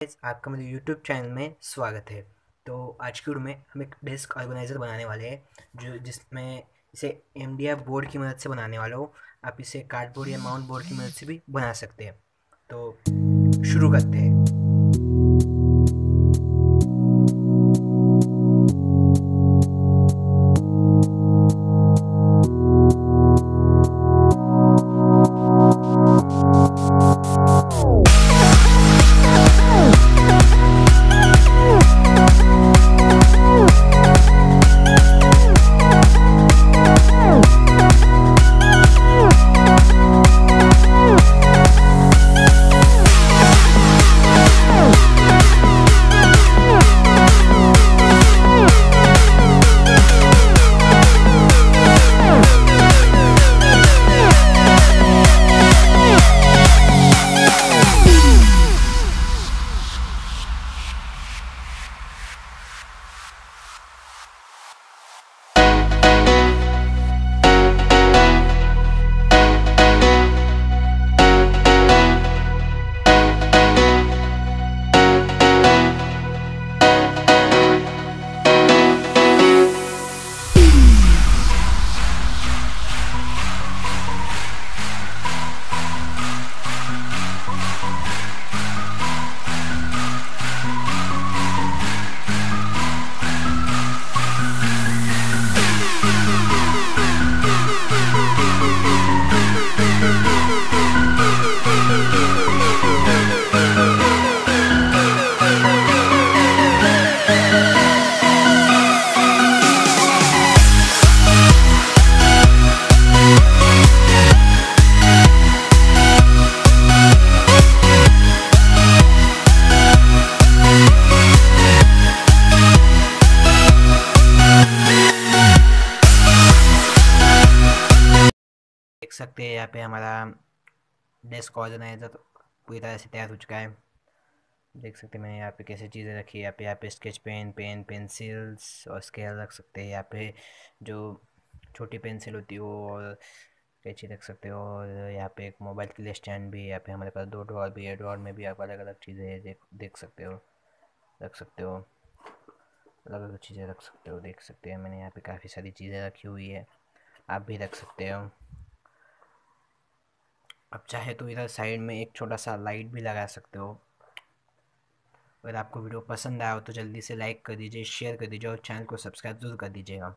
आपका मेरे YouTube channel में स्वागत है। तो आज की वीडियो में हम एक डेस्क ऑर्गेनाइज़र बनाने वाले हैं जिसमें इसे एमडीएफ बोर्ड की मदद से बनाने वाला हो। आप इसे कार्डबोर्ड या माउंट बोर्ड की मदद से भी बना सकते हैं। तो शुरू करते हैं। देख सकते हैं यहाँ पे हमारा डेस्क ऑर्गेनाइजर पूरी तरह से तैयार हो चुका है। देख सकते हैं मैंने यहाँ पे कैसे चीज़ें रखी है। यहाँ पे स्केच पेन पेंसिल्स और स्केल रख सकते हैं। यहाँ पे जो छोटी पेंसिल होती है वो और कैंची रख सकते हो। और यहाँ पे एक मोबाइल के लिए स्टैंड भी है। यहाँ पे हमारे पास 2 ड्रॉर भी है। ड्रॉर में भी आप अलग अलग चीज़ें देख सकते हो, रख सकते हो, अलग अलग चीज़ें रख सकते हो। देख सकते हैं मैंने यहाँ पे काफ़ी सारी चीज़ें रखी हुई है, आप भी रख सकते हो। अब चाहे तो इधर साइड में एक छोटा सा लाइट भी लगा सकते हो। अगर आपको वीडियो पसंद आया हो तो जल्दी से लाइक कर दीजिए, शेयर कर दीजिए और चैनल को सब्सक्राइब जरूर कर दीजिएगा।